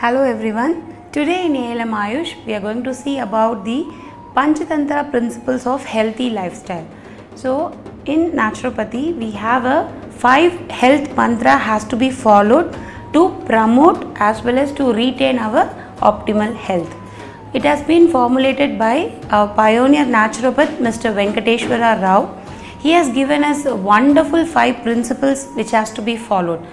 Hello everyone. Today in ALM Ayush we are going to see about the Panchatantra principles of healthy lifestyle. So in naturopathy we have a 5 health mantra has to be followed to promote as well as to retain our optimal health. It has been formulated by our pioneer naturopath Mr. Venkateshwara Rao. He has given us wonderful 5 principles which has to be followed.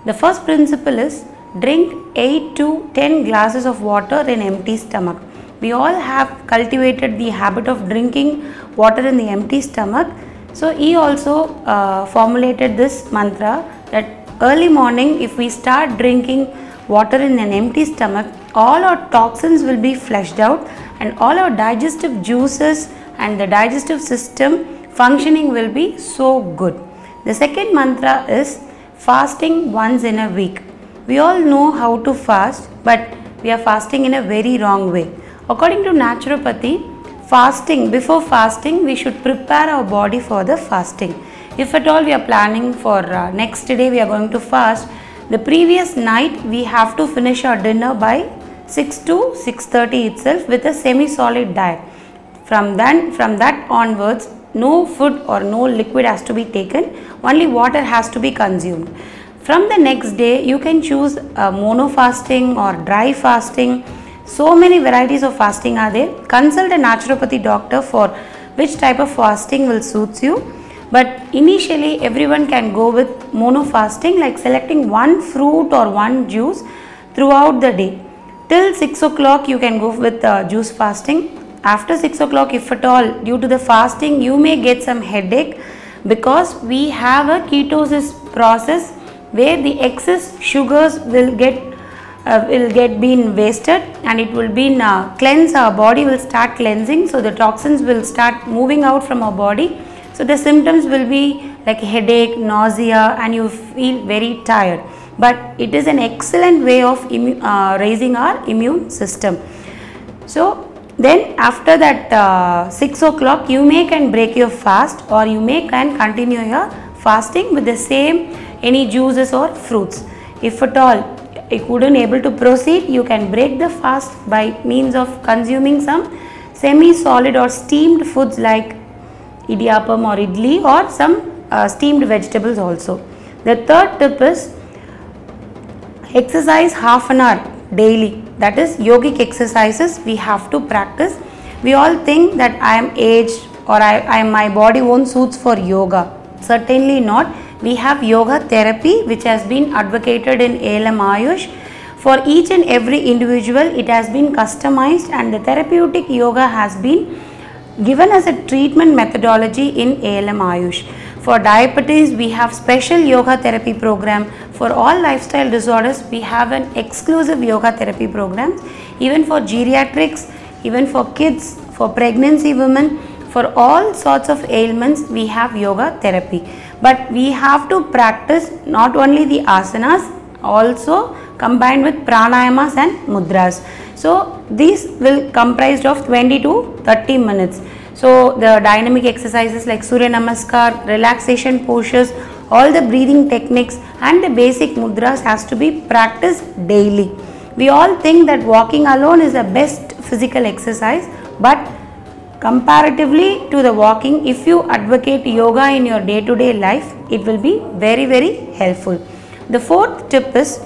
The first principle is drink 8 to 10 glasses of water in empty stomach. We all have cultivated the habit of drinking water in the empty stomach. So he also formulated this mantra that early morning if we start drinking water in an empty stomach, all our toxins will be flushed out and all our digestive juices and the digestive system functioning will be so good. The second mantra is fasting once in a week. We all know how to fast, but we are fasting in a very wrong way. According to naturopathy, before fasting we should prepare our body for the fasting. If at all we are planning for next day we are going to fast, the previous night we have to finish our dinner by 6 to 6:30 itself with a semi-solid diet. From that onwards, no food or no liquid has to be taken, only water has to be consumed. From the next day, you can choose mono fasting or dry fasting. So many varieties of fasting are there. Consult a naturopathy doctor for which type of fasting will suit you. But initially, everyone can go with mono fasting, like selecting one fruit or one juice throughout the day. Till 6 o'clock, you can go with juice fasting. After 6 o'clock, if at all, due to the fasting, you may get some headache because we have a ketosis process where the excess sugars will get been wasted and it will be cleansed. Our body will start cleansing, so the toxins will start moving out from our body. So the symptoms will be like headache, nausea, and you feel very tired. But it is an excellent way of raising our immune system. So then after that 6 o'clock you may can break your fast, or you may can continue your fasting with the same any juices or fruits. If at all you couldn't able to proceed, you can break the fast by means of consuming some semi-solid or steamed foods like idiyappam or idli, or some steamed vegetables also. The third tip is exercise half an hour daily. That is yogic exercises we have to practice. We all think that I am aged or my body won't suits for yoga. Certainly not. We have yoga therapy which has been advocated in ALM Ayush. For each and every individual it has been customized, and the therapeutic yoga has been given as a treatment methodology in ALM Ayush. For diabetes we have special yoga therapy program. For all lifestyle disorders we have an exclusive yoga therapy programs. Even for geriatrics, even for kids, for pregnancy women, for all sorts of ailments we have yoga therapy. But we have to practice not only the asanas, also combined with pranayamas and mudras. So these will comprised of 20 to 30 minutes. So the dynamic exercises like Surya Namaskar, relaxation postures, all the breathing techniques and the basic mudras has to be practiced daily. We all think that walking alone is the best physical exercise, but comparatively to the walking, if you advocate yoga in your day-to-day life, it will be very, very helpful. The fourth tip is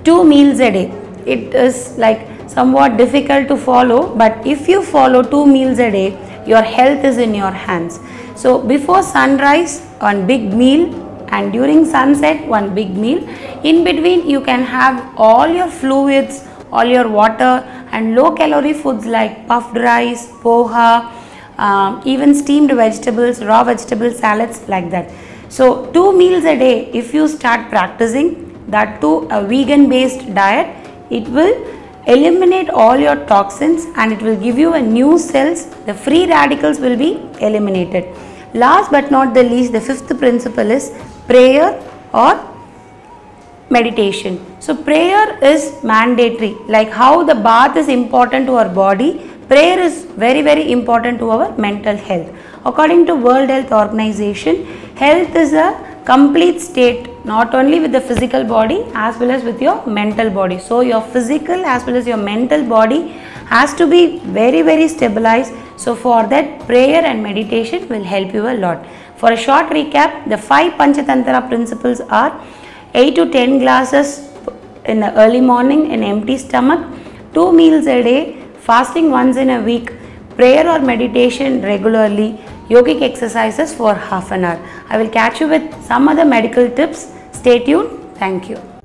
2 meals a day. It is like somewhat difficult to follow, but if you follow 2 meals a day, your health is in your hands. So before sunrise, one big meal, and during sunset, one big meal. In between, you can have all your fluids, all your water, and low calorie foods like puffed rice, poha, even steamed vegetables, raw vegetable salads, like that. So 2 meals a day, if you start practicing that too a vegan based diet, it will eliminate all your toxins and it will give you a new cells. The free radicals will be eliminated. Last but not the least, the fifth principle is prayer or meditation. So prayer is mandatory. Like how the bath is important to our body, prayer is very, very important to our mental health. According to World Health Organization, health is a complete state, not only with the physical body as well as with your mental body. So your physical as well as your mental body has to be very, very stabilized. So for that, prayer and meditation will help you a lot. For a short recap, the 5 Panchatantra principles are 8 to 10 glasses in the early morning in empty stomach, 2 meals a day, fasting once in a week, prayer or meditation regularly, yogic exercises for half an hour. I will catch you with some other medical tips. Stay tuned. Thank you.